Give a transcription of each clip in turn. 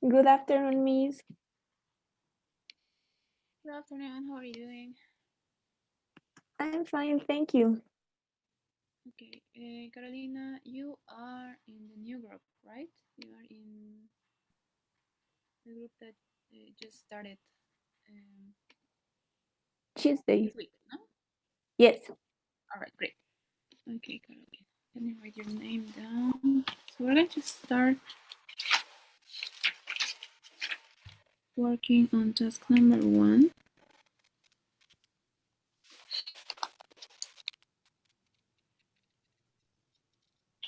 Good afternoon, Miss. Good afternoon. How are you doing? I'm fine, thank you. Okay, Carolina, you are in the new group, right? You are in the group that just started um, Tuesday. this week, no? Yes. All right, great. Okay, Carolina, let me write your name down. So we're going to start working on task number 1.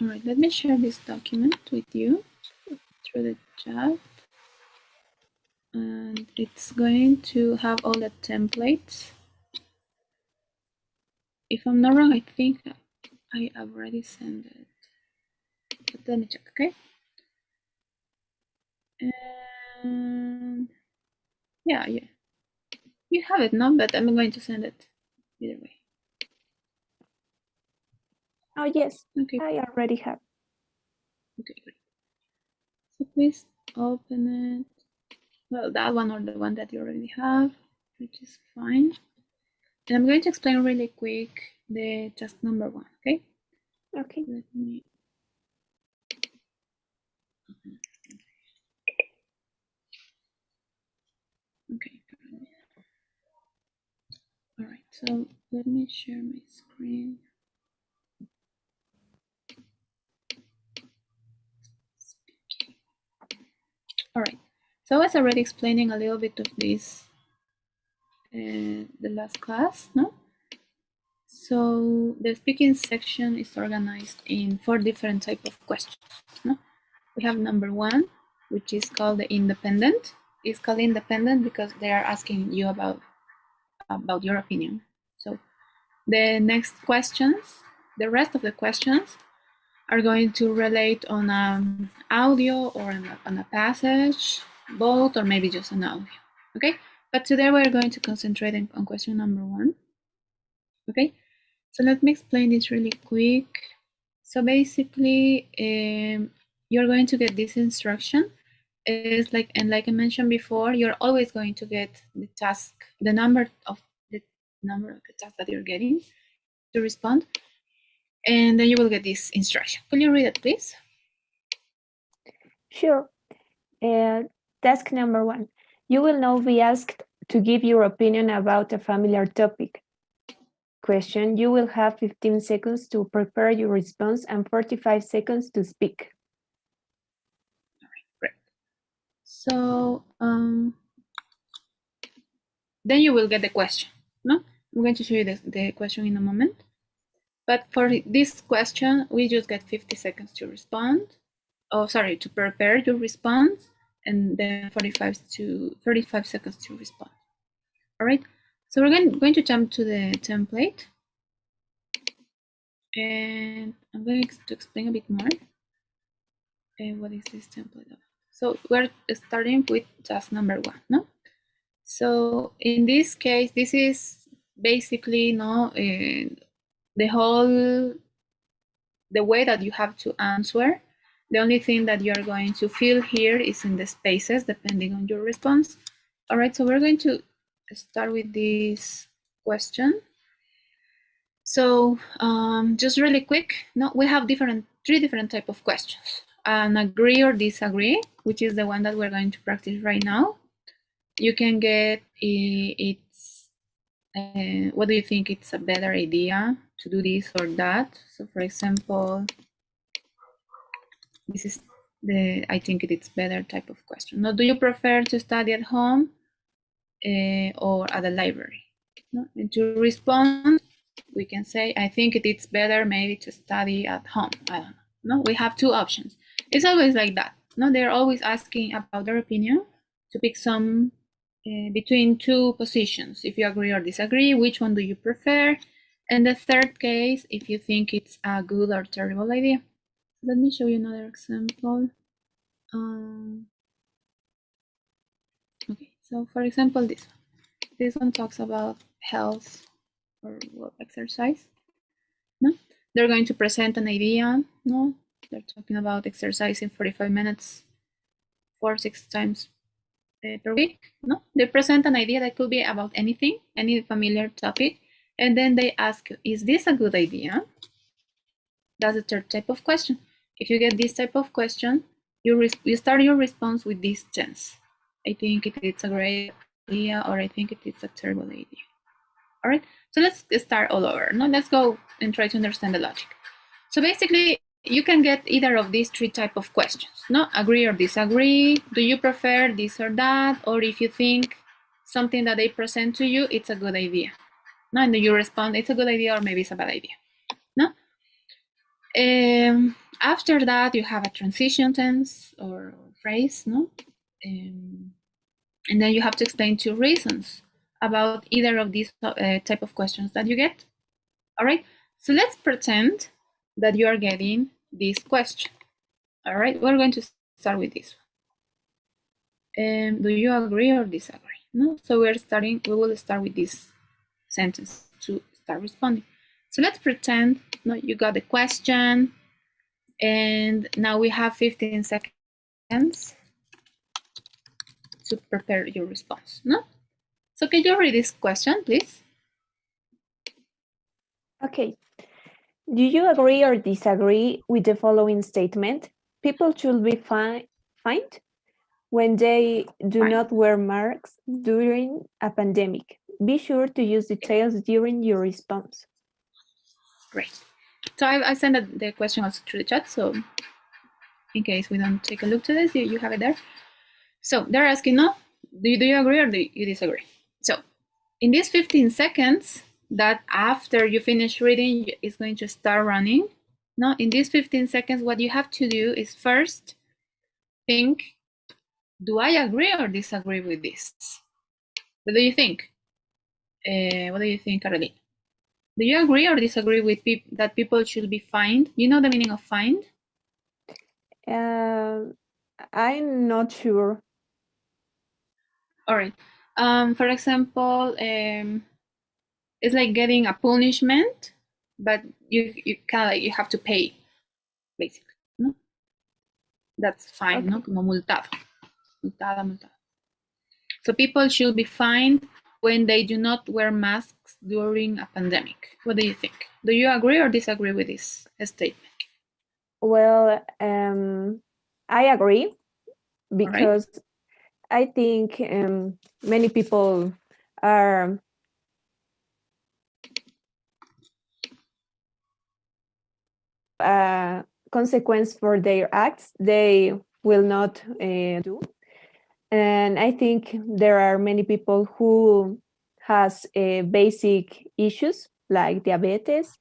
All right, let me share this document with you through the chat. And it's going to have all the templates. If I'm not wrong, I think I already sent it. But let me check, okay? And yeah. You have it now, but I'm going to send it either way. Oh, yes. Okay. I already have. Okay, great. So please open it. Well, that one or the one that you already have, which is fine. And I'm going to explain really quick the task number 1, okay? Okay. Let me. Okay. All right. So let me share my screen. All right. So I was already explaining a little bit of this the last class, no? So the speaking section is organized in 4 different type of questions. No? We have number 1, which is called the independent. It's called independent because they are asking you about your opinion. So the next questions, the rest of the questions are going to relate on audio or on a passage, both, or maybe just an audio. Okay, but today we're going to concentrate on question number 1. Okay, so let me explain this really quick. So basically, you're going to get this instruction. It's like, and like I mentioned before, you're always going to get the task, the number of the task that you're getting to respond, and then you will get this instruction. Can you read it, please? Sure. Task number 1. You will now be asked to give your opinion about a familiar topic. Question. You will have 15 seconds to prepare your response and 45 seconds to speak. All right, great. So then you will get the question. No, I'm going to show you the question in a moment. But for this question, we just get 50 seconds to respond. Oh, sorry, to prepare your response, and then 35 seconds to respond. All right. So we're going to jump to the template, and I'm going to explain a bit more. What is this template of? So we're starting with task number 1, no? So in this case, this is basically the way that you have to answer. The only thing that you are going to fill here is in the spaces depending on your response. All right, so we're going to start with this question. So just really quick, we have 3 different type of questions. An agree or disagree, which is the one that we're going to practice right now. You can get it's what do you think it's a better idea to do this or that? So for example, this is the I think it's better type of question. Now, do you prefer to study at home or at the library? No? And to respond, we can say, I think it's better maybe to study at home. I don't know. No, we have 2 options. It's always like that. No, they're always asking about their opinion to pick some between 2 positions. If you agree or disagree, which one do you prefer? And the third case, if you think it's a good or terrible idea. Let me show you another example. Okay, so for example, this one talks about health or exercise. No, they're going to present an idea. No, they're talking about exercising 45 minutes 4-6 times per week. No, they present an idea that could be about anything, any familiar topic, and then they ask you, is this a good idea? That's the third type of question. If you get this type of question, you start your response with this tense. I think it's a great idea, or I think it's a terrible idea. All right, so let's start all over. Now let's go and try to understand the logic. So basically, you can get either of these three type of questions. No, agree or disagree. Do you prefer this or that? Or if you think something that they present to you, it's a good idea. No, and you respond, it's a good idea, or maybe it's a bad idea. No. After that, you have a transition tense or phrase. No. And then you have to explain 2 reasons about either of these type of questions that you get. All right, so let's pretend that you are getting this question. All right, we're going to start with this one. Do you agree or disagree? No, so we will start with this sentence to start responding. So let's pretend you got the question, and now we have 15 seconds to prepare your response. No? So can you read this question, please? Okay. Do you agree or disagree with the following statement? People should be fined when they do not wear masks during a pandemic. Be sure to use details during your response. Great. So I sent the question also through the chat, so in case we don't take a look to this, you have it there. So they're asking, no, do you agree or do you disagree? So in these 15 seconds, that after you finish reading is going to start running. Now, in these 15 seconds, what you have to do is first think, do I agree or disagree with this? What do you think? What do you think, Caroline? Do you agree or disagree with that people should be fined? You know the meaning of fined? I'm not sure. All right. For example, it's like getting a punishment, but you kind of like you have to pay, basically. No? That's fine, okay. No? Como multado. Multada. So people should be fined when they do not wear masks during a pandemic. What do you think? Do you agree or disagree with this statement? Well, I agree because I think many people are consequence for their acts they will not do. And I think there are many people who has basic issues like diabetes.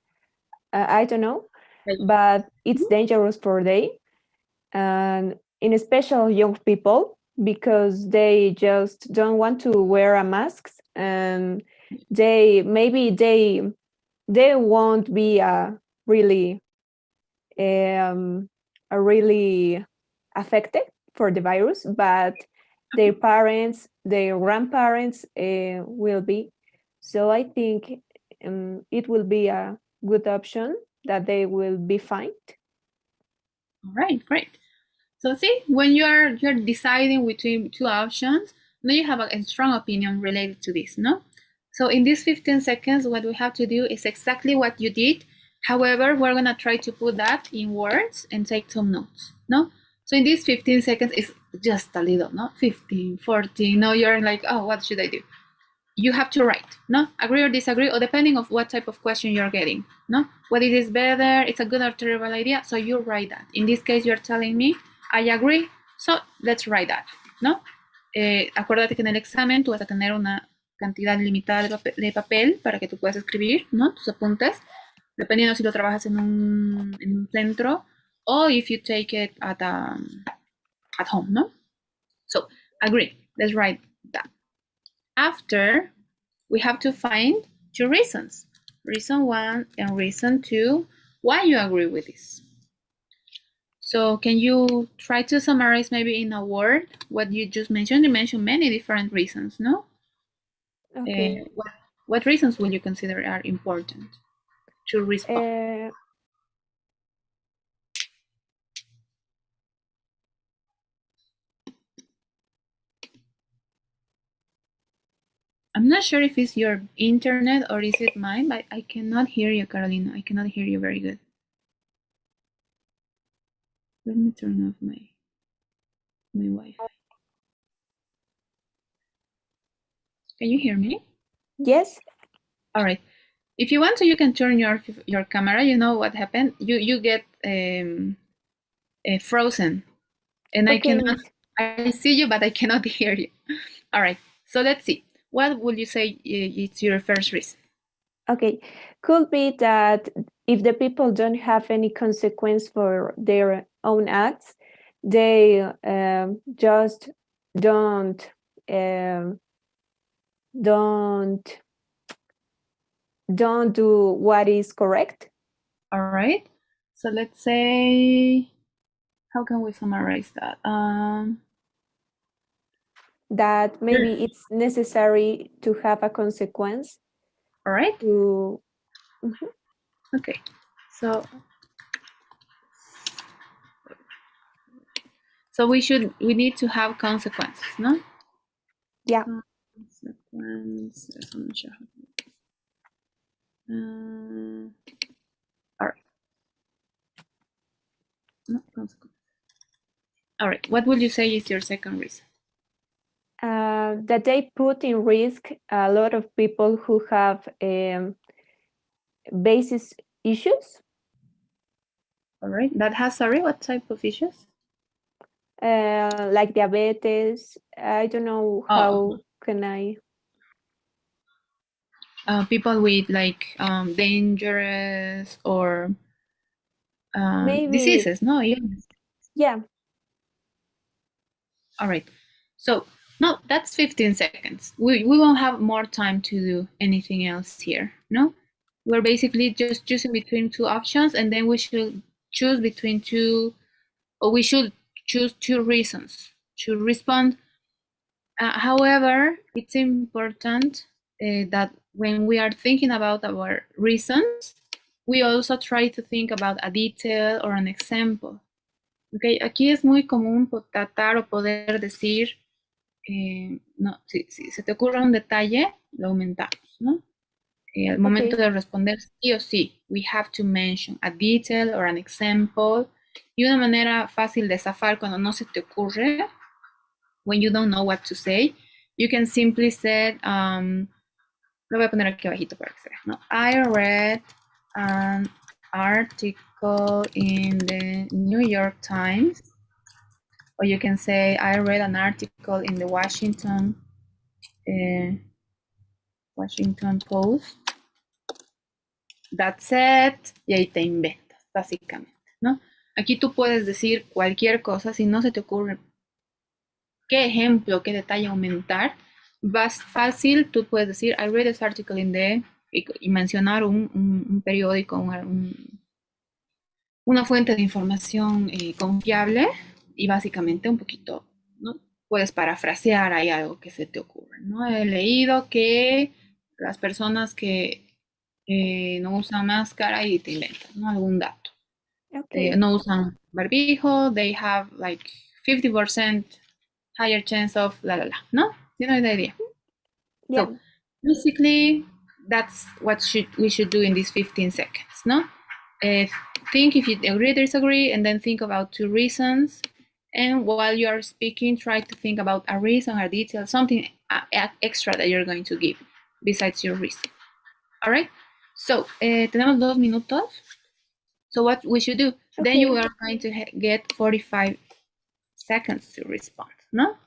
I don't know, but it's dangerous for them, and in special young people, because they just don't want to wear a mask, and they won't be really affected for the virus, but their parents, their grandparents will be. So I think it will be a good option that they will be fined. All right, great. So see, when you're deciding between 2 options, now you have a strong opinion related to this, no? So in these 15 seconds, what we have to do is exactly what you did. However, we're gonna try to put that in words and take some notes, no? So in these 15 seconds, it's just a little, no? 15, 14, no, you're like, oh, what should I do? You have to write, no? Agree or disagree, or depending of what type of question you're getting, no? What it is better, it's a good or terrible idea, so you write that. In this case, you're telling me, I agree, so let's write that, ¿no? Acuérdate que en el examen tú vas a tener una cantidad limitada de papel para que tú puedas escribir, ¿no? Tus apuntes, dependiendo si lo trabajas en un centro or if you take it at home, ¿no? So, agree, let's write that. After, we have to find 2 reasons. Reason 1 and reason 2, why you agree with this. So can you try to summarize maybe in a word what you just mentioned? You mentioned many different reasons, no? Okay. What reasons will you consider are important to respond? I'm not sure if it's your internet or is it mine, but I cannot hear you, Carolina. I cannot hear you very good. Let me turn off my Wi-Fi. Can you hear me? Yes. All right. If you want to, you can turn your camera. You know what happened? You get frozen, and Okay, I see you, but I cannot hear you. All right. So let's see. What would you say is your first reason? Okay, could be that if the people don't have any consequence for their own acts, they just don't don't do what is correct. All right. So let's say, how can we summarize that? That maybe it's necessary to have a consequence. All right. To Okay. So we need to have consequences, no? Yeah. Consequences. I'm not sure. All right. No consequences. All right. What would you say is your second reason? That they put in risk a lot of people who have basis issues. All right. That has, sorry, what type of issues? Like diabetes. I don't know how can I. People with like dangerous or Maybe diseases, no? Yes. Yeah. All right. So no, that's 15 seconds. We won't have more time to do anything else here, no? We're basically just choosing between two options, and then we should choose between two, or we should choose two reasons to respond. However, it's important that when we are thinking about our reasons, we also try to think about a detail or an example. Okay, aquí es muy común tratar o poder decir, no, si se te ocurre un detalle, lo aumentamos, ¿no? Al momento de responder sí o sí, we have to mention a detail or an example. Y una manera fácil de zafar cuando no se te ocurre, when you don't know what to say, you can simply say, lo voy a poner aquí abajito para que se vea, ¿no? I read an article in the New York Times, or you can say, I read an article in the Washington Post. That's it. Y ahí te inventas, básicamente, ¿no? Aquí tú puedes decir cualquier cosa, si no se te ocurre qué ejemplo, qué detalle aumentar, vas fácil, tú puedes decir, I read this article in the, y mencionar un periódico, una fuente de información confiable, y básicamente un poquito, ¿no? Puedes parafrasear ahí algo que se te ocurre, ¿no? He leído que las personas que no usan máscara y te inventan, ¿no? Algún dato. No usan barbijo, they have like 50% higher chance of la la la, ¿no? You know the idea. Yeah. So basically, that's what we should do in these 15 seconds, no? Think if you agree, disagree, and then think about two reasons. And while you are speaking, try to think about a reason, a detail, something extra that you're going to give besides your reason. All right? So, tenemos 2 minutos. So what we should do, then you are going to get 45 seconds to respond, ¿no?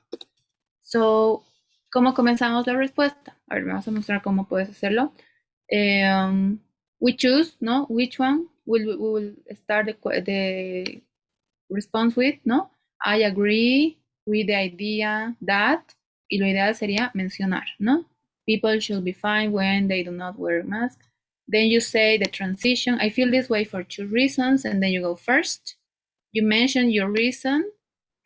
So, ¿cómo comenzamos la respuesta? A ver, vamos a mostrar cómo puedes hacerlo. We choose, ¿no? Which one we will start the response with, ¿no? I agree with the idea that, y lo ideal sería mencionar, ¿no? People should be fine when they do not wear a mask. Then you say the transition, I feel this way for two reasons, and then you go first. You mention your reason,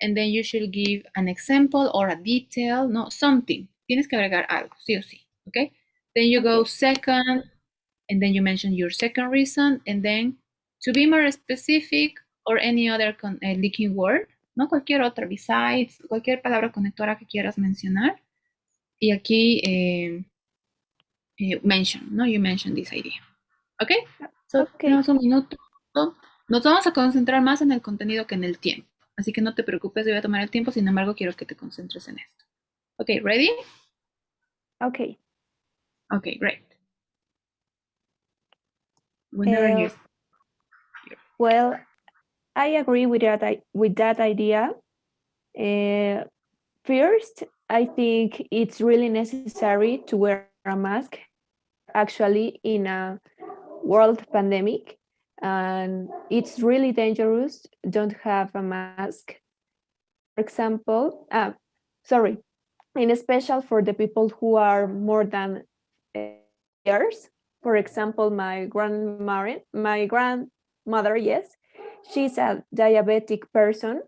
and then you should give an example or a detail, no, something. Tienes que agregar algo, sí o sí, okay? Then you go second, and then you mention your second reason, and then to be more specific, or any other linking word, no cualquier otra, besides, cualquier palabra conectora que quieras mencionar. Y aquí mention, ¿no? You mention this idea. ¿Ok? So, Okay. tenemos un minuto. Nos vamos a concentrar más en el contenido que en el tiempo. Así que no te preocupes, yo voy a tomar el tiempo, sin embargo, quiero que te concentres en esto. Ok, ready? Okay. Ok, great. Whenever Uh, you're well, I agree with that idea. First, I think it's really necessary to wear a mask actually in a world pandemic, and it's really dangerous don't have a mask. For example, sorry, in special for the people who are more than years. For example, my grandmother, yes, she's a diabetic person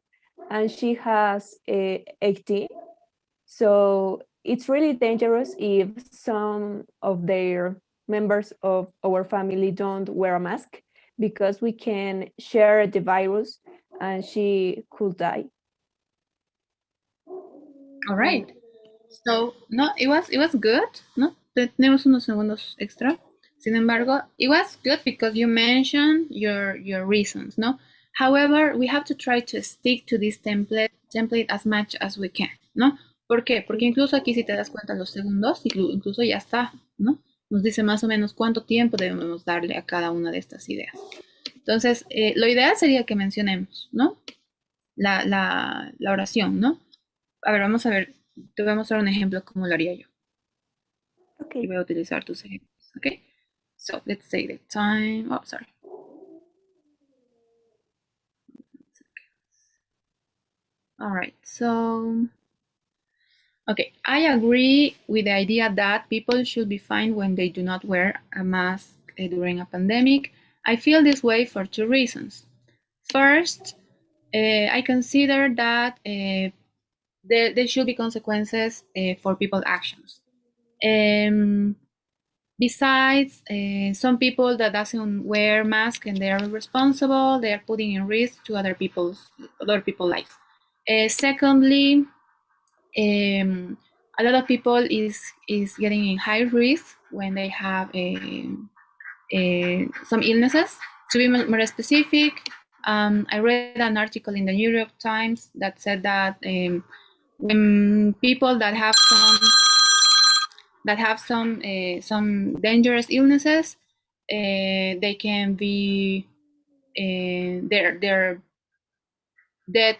and she has 18. So it's really dangerous if some of their members of our family don't wear a mask because we can share the virus and she could die. all right. So, no, it was good, ¿no? Tenemos unos segundos extra. Sin embargo, it was good because you mentioned your reasons, ¿no? However, we have to try to stick to this template as much as we can, ¿no? ¿Por qué? Porque incluso aquí si te das cuenta los segundos, incluso ya está, ¿no? Nos dice más o menos cuánto tiempo debemos darle a cada una de estas ideas. Entonces, lo ideal sería que mencionemos, ¿no? La oración, ¿no? A ver, vamos a ver, te voy a mostrar un ejemplo cómo lo haría yo. Y Okay. voy a utilizar tus ejemplos, ¿ok? So, let's say the time, oh, sorry. All right, so, okay, I agree with the idea that people should be fined when they do not wear a mask during a pandemic. I feel this way for two reasons. First, I consider that there should be consequences for people's actions. Besides, some people that doesn't wear mask and they are responsible, they are putting in risk to other people's lives. Secondly, a lot of people is getting in high risk when they have some illnesses. To be more specific, I read an article in the New York Times that said that when people that have some dangerous illnesses, they can be their death.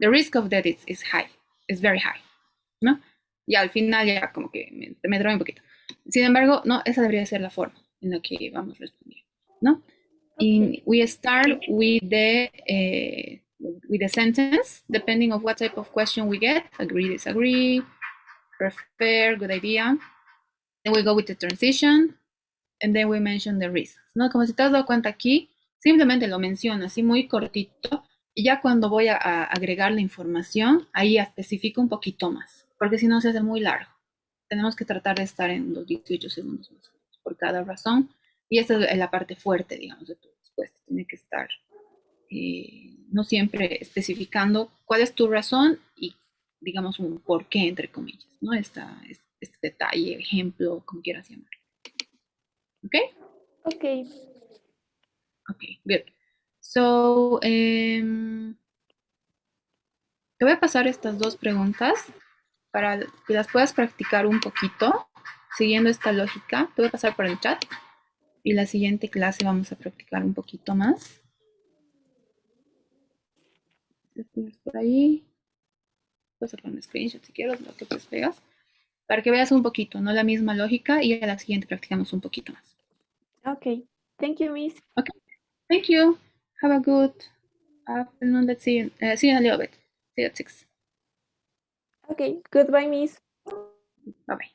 The risk of death is high, is very high, ¿no? Y al final ya como que me trabé un poquito. Sin embargo, no, esa debería ser la forma en la que vamos a responder, ¿no? Okay. We start with the sentence, depending of what type of question we get, agree, disagree, prefer, good idea. Then we go with the transition, and then we mention the reasons, ¿no? Como si te has dado cuenta aquí, simplemente lo menciono así muy cortito, y ya cuando voy a agregar la información, ahí especifico un poquito más, porque si no se hace muy largo. Tenemos que tratar de estar en los 18 segundos más o menos por cada razón, y esa es la parte fuerte, digamos, de tu respuesta. Tiene que estar no siempre especificando cuál es tu razón y, digamos, un por qué, entre comillas, ¿no? Este detalle, ejemplo, como quieras llamar. ¿Ok? Okay. Okay, good. So, te voy a pasar estas dos preguntas para que las puedas practicar un poquito, siguiendo esta lógica. Te voy a pasar por el chat y la siguiente clase vamos a practicar un poquito más. Por ahí, puedes hacer un screenshot si quieres, lo que te pegas, para que veas un poquito, no la misma lógica, y a la siguiente practicamos un poquito más. Okay. Thank you, Miss. Okay, thank you. Have a good afternoon. Let's see you in a little bit. See you at 6. Okay. Goodbye, Miss. Bye bye.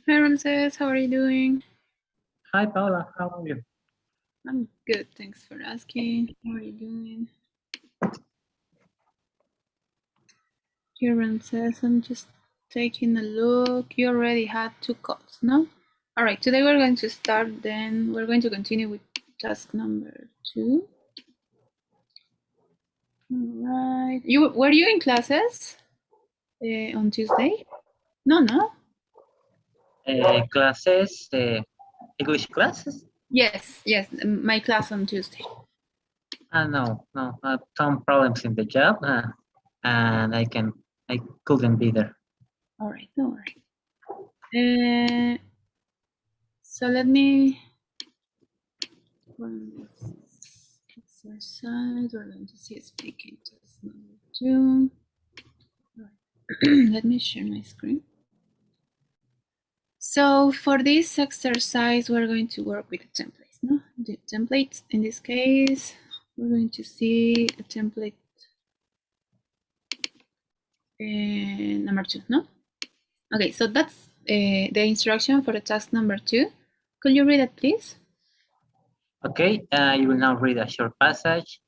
Hi, Ramses. How are you doing? Hi, Paula. How are you? I'm good. Thanks for asking. How are you doing? Here, Ramses. I'm just taking a look. You already had 2 calls, no? All right. Today we're going to start. Then we're going to continue with task number 2. All right. Were you in classes on Tuesday? No. Classes, English classes? Yes. My class on Tuesday. No. I have some problems in the job, and I couldn't be there. All right. Don't worry. So let me run this exercise. We're going to see speaking test number 2. Right. Let me share my screen. So for this exercise, we're going to work with the templates. No, the templates. In this case, we're going to see a template number 2. No. Okay. So that's the instruction for the task number 2. Could you read it, please? Okay. You will now read a short passage,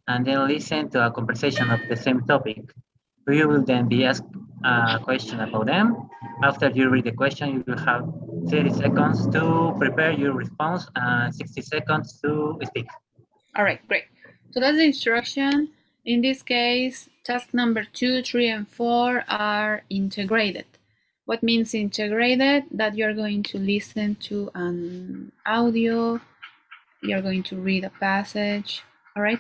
and then listen to a conversation of the same topic. You will then be asked a question about them. After you read the question, you will have 30 seconds to prepare your response and 60 seconds to speak. All right, great. So that's the instruction. In this case, task number 2, 3, and 4 are integrated. What means integrated? That you're going to listen to an audio, you're going to read a passage. All right.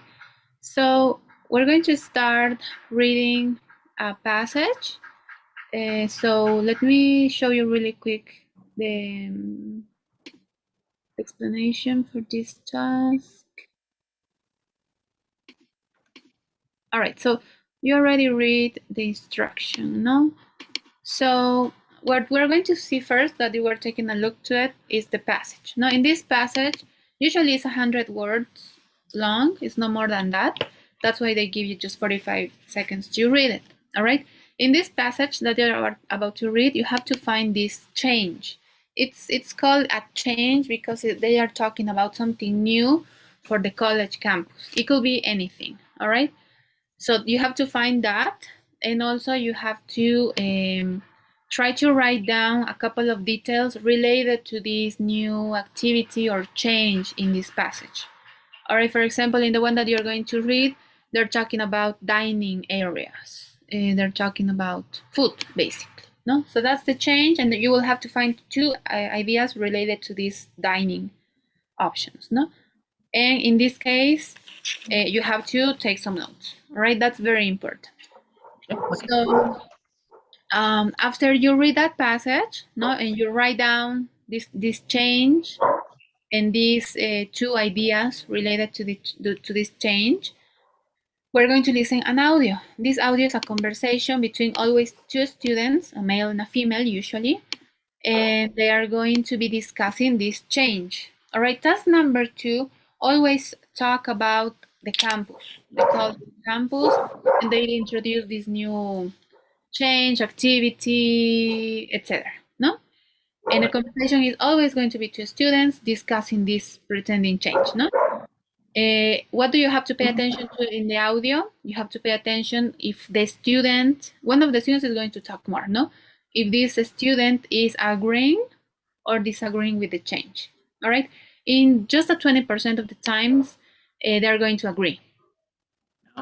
So we're going to start reading a passage. So let me show you really quick the explanation for this task. All right, so you already read the instruction, no? So what we're going to see first, that you were taking a look to it, is the passage. Now, in this passage, usually it's 100 words long. It's no more than that. That's why they give you just 45 seconds to read it. All right. In this passage that you're about to read, you have to find this change. It's called a change because they are talking about something new for the college campus. It could be anything. All right. So you have to find that, and also you have to try to write down a couple of details related to this new activity or change in this passage. All right, for example, in the one that you're going to read, they're talking about dining areas. They're talking about food, basically. No, so that's the change, and you will have to find 2 ideas related to these dining options. No, and in this case, you have to take some notes. All right, that's very important. So after you read that passage, no, and you write down this change and these 2 ideas related to this change, we're going to listen an audio. This audio is a conversation between always 2 students, a male and a female usually, and they are going to be discussing this change. All right, task number 2, always talk about the campus, the college campus, and they introduce this new change, activity, etc. No? And the conversation is always going to be 2 students discussing this pretending change. No? What do you have to pay attention to in the audio? You have to pay attention if the student, one of the students is going to talk more. No? If this student is agreeing or disagreeing with the change. All right. In just a 20% of the times, they're going to agree.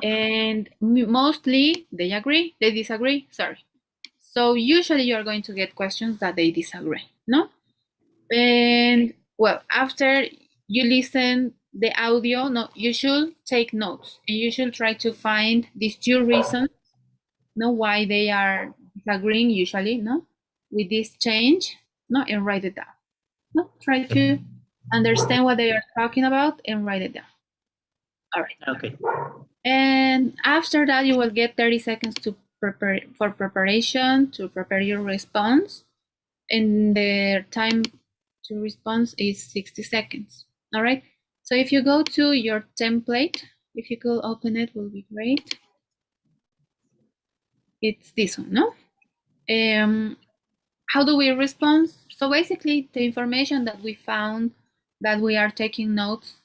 And mostly they agree, they disagree, sorry. So usually you're going to get questions that they disagree, no? And well, after you listen the audio, no, you should take notes and you should try to find these 2 reasons, no, why they are disagreeing usually, no, with this change, no, and write it down. No, try to understand what they are talking about and write it down. All right. Okay. And after that, you will get 30 seconds to prepare for preparation, to prepare your response. And the time to response is 60 seconds. All right. So if you go to your template, if you could open it, will be great. It's this one, no? How do we respond? So basically, the information that we found that we are taking notes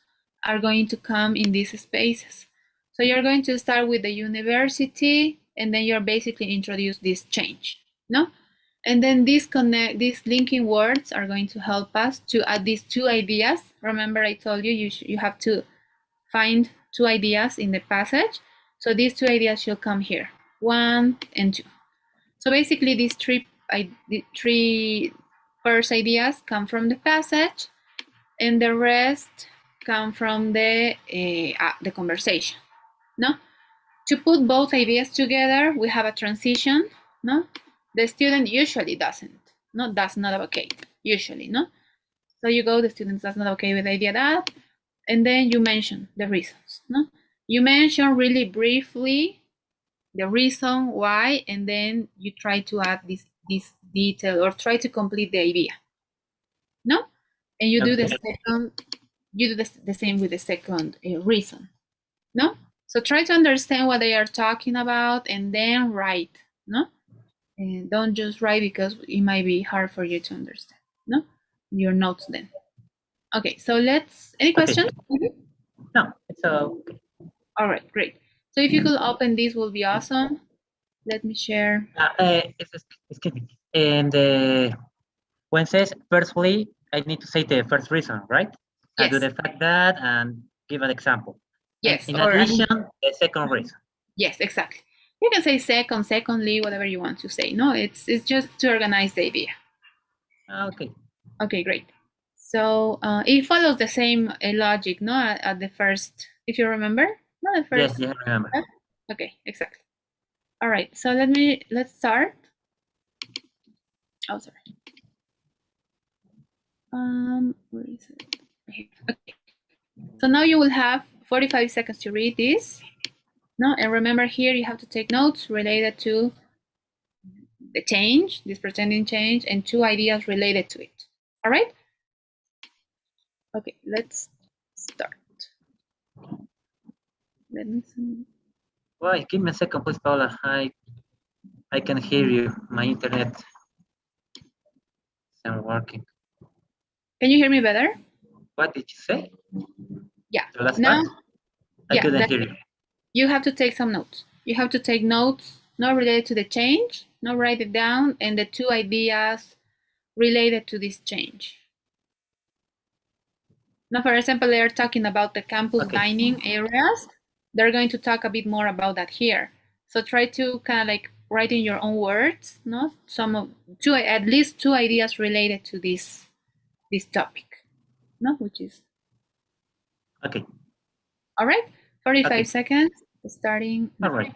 are going to come in these spaces. So you're going to start with the university, and then you're basically introduce this change, no? And then these linking words are going to help us to add these two ideas. Remember, I told you you have to find two ideas in the passage. So these two ideas should come here, 1 and 2. So basically, these three first ideas come from the passage, and the rest come from the conversation. No, to put both ideas together, we have a transition. No, the student usually does not advocate usually. No, so you go, the student does not okay with the idea that, and then you mention the reasons. No, you mention really briefly the reason why, and then you try to add this detail or try to complete the idea. No, and you do the second. You do the same with the second reason. No, so try to understand what they are talking about and then write. No, and don't just write because it might be hard for you to understand. No, your notes then. Okay, so let's. Any questions? No, it's okay. All right, great. So if you could open this, will be awesome. Let me share. Excuse me. And when it says firstly, I need to say the first reason, right? Yes. I do the fact that and give an example. Yes. In addition, the second reason. Yes, exactly. You can say secondly, whatever you want to say. No, it's just to organize the idea. Okay. Okay, great. So it follows the same logic, no? At the first, if you remember, no, the first. Yes, I remember. Okay, exactly. All right. So let's start. Oh, sorry. Where is it? Okay. So now you will have 45 seconds to read this. No, and remember here you have to take notes related to the change, this pretending change, and two ideas related to it. All right? Okay, let's start. Let me see. Well, give me a second, please, Paula. I can hear you. My internet isn't working. Can you hear me better? What did you say? Yeah. The last now, part? I couldn't hear you. You have to take some notes. You have to take notes not related to the change, not write it down, and the two ideas related to this change. Now, for example, they're talking about the campus dining areas. They're going to talk a bit more about that here. So try to kind of like write in your own words, no? At least two ideas related to this topic, no? Which is okay. All right. 45 seconds starting. All right.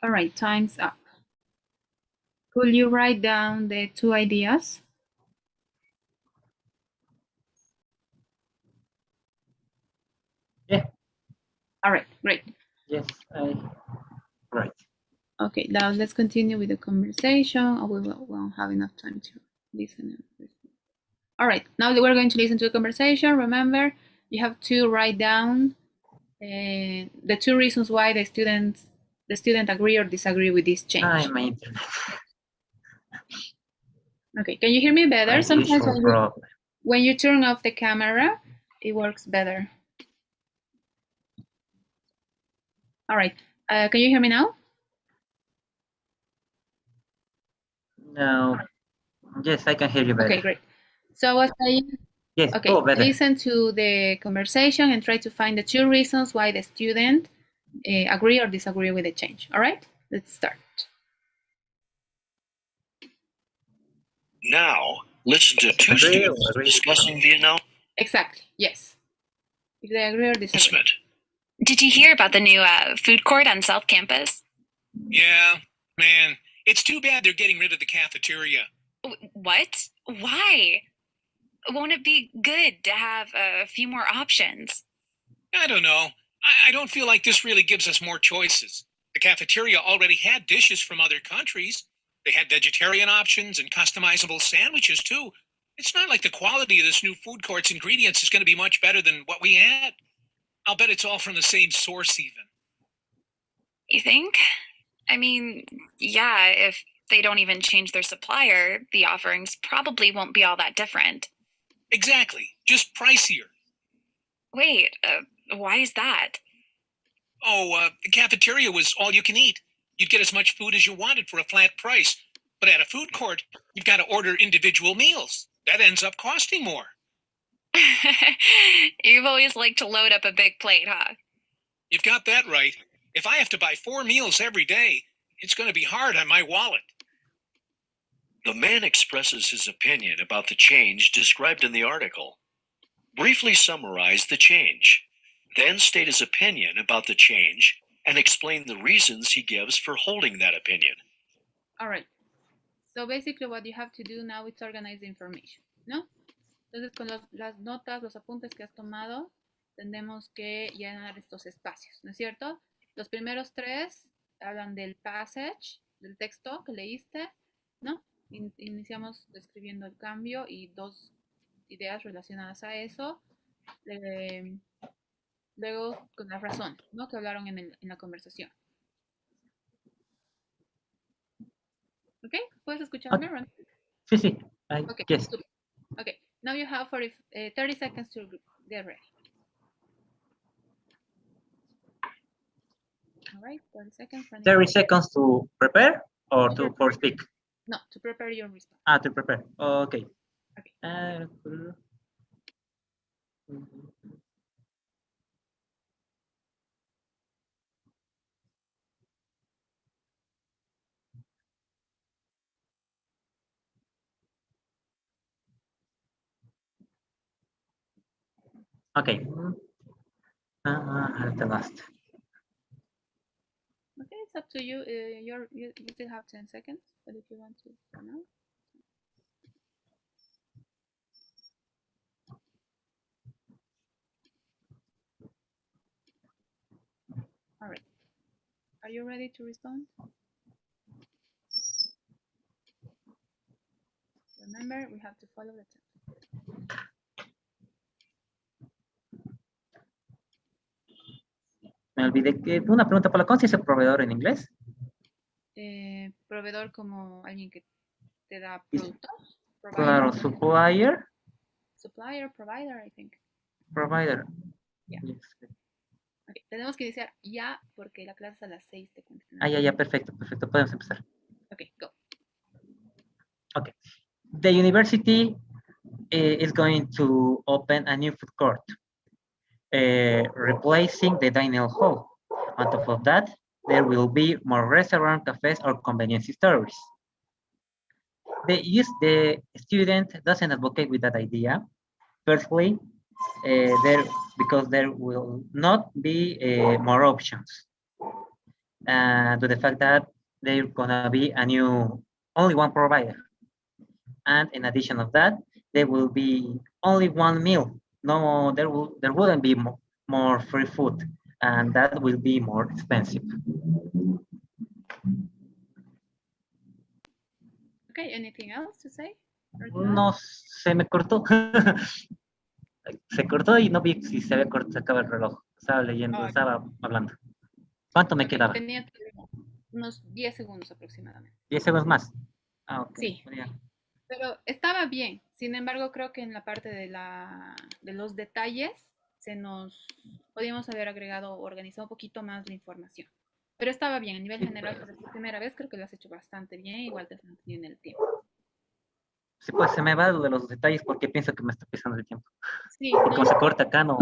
All right, time's up. Could you write down the two ideas? Yeah. All right, great. Yes, right. Okay, now let's continue with the conversation. We won't have enough time to listen. All right, now we're going to listen to the conversation. Remember, you have to write down the two reasons why the student agree or disagree with this change. My internet. Okay, can you hear me better? My Sometimes when you turn off the camera, it works better. All right, can you hear me now? No. Yes, I can hear you better. Okay, great. So I was saying. Yes. Okay, Oh, better. listen to the conversation and try to find the 2 reasons why the student agree or disagree with the change. All right, let's start. Now, listen to two Agree or students agree? discussing the Exactly, yes. If they agree or disagree. announcement. Did you hear about the new food court on South Campus? Yeah, man, it's too bad they're getting rid of the cafeteria. What? Why? Won't it be good to have a few more options? I don't know. I don't feel like this really gives us more choices. The cafeteria already had dishes from other countries. They had vegetarian options and customizable sandwiches, too. It's not like the quality of this new food court's ingredients is going to be much better than what we had. I'll bet it's all from the same source, even. You think? I mean, yeah, if they don't even change their supplier, the offerings probably won't be all that different. Exactly. Just pricier. Wait, why is that? Oh, the cafeteria was all you can eat. You'd get as much food as you wanted for a flat price. But at a food court, you've got to order individual meals. That ends up costing more. You've always liked to load up a big plate, huh? You've got that right. If I have to buy 4 meals every day, it's going to be hard on my wallet. The man expresses his opinion about the change described in the article. Briefly summarize the change, then state his opinion about the change and explain the reasons he gives for holding that opinion. All right. So basically what you have to do now is organize the information, ¿no? Entonces con las notas, los apuntes que has tomado, tenemos que llenar estos espacios, ¿no es cierto? Los primeros 3 hablan del passage, del texto que leíste, ¿no? Iniciamos describiendo el cambio y 2 ideas relacionadas a eso. Luego con las razones, ¿no? Que hablaron en la conversación. ¿Ok? ¿Puedes escucharme, Okay. Ron? Sí, sí. Okay, Yes. super. Okay, now you have 30 seconds to get ready. All right, 30 seconds. 30 seconds to prepare or to for speak? No, to prepare your response. To prepare. Okay. Okay. Okay. The last. Okay, it's up to you. You still have 10 seconds, but if you want to, for now. All right. Are you ready to respond? Remember, we have to follow the template. Me olvidé que una pregunta por la ¿cómo se dice proveedor en inglés? Proveedor como alguien que te da productos. Claro, supplier. Supplier, provider, I think. Provider. Yeah. Yes. Okay, tenemos que iniciar ya porque la clase es a las 6 te cuento. Ya, perfecto. Podemos empezar. Okay, go. Okay. The university is going to open a new food court, replacing the dining hall. On top of that, there will be more restaurant, cafes, or convenience stores. The student doesn't advocate with that idea. Firstly, because there will not be more options. To the fact that there's gonna be only one provider. And in addition of that, there will be only one meal. No, there wouldn't be more free food, and that will be more expensive. Okay, anything else to say? No, se me cortó. Se cortó y no vi si se había cortado, se acaba el reloj. Estaba leyendo, estaba hablando. ¿Cuánto me quedaba? Tenía unos 10 segundos aproximadamente. 10 segundos más. Okay. Sí. Pero estaba bien. Sin embargo, creo que en la parte de los detalles podíamos haber agregado o organizado un poquito más la información. Pero estaba bien. A nivel general, por la primera vez, creo que lo has hecho bastante bien. Igual te has mantenido en el tiempo. Sí, pues se me va lo de los detalles porque pienso que me está pisando el tiempo. Sí, Y no, como se corta acá, no.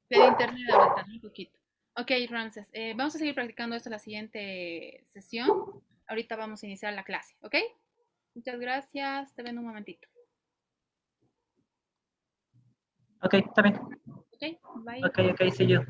del internet ahorita, un poquito. Ok, Ramses, vamos a seguir practicando esto en la siguiente sesión. Ahorita vamos a iniciar la clase, ¿ok? Muchas gracias, te veo en un momentito. Ok, está bien. Ok, bye. Ok, see you.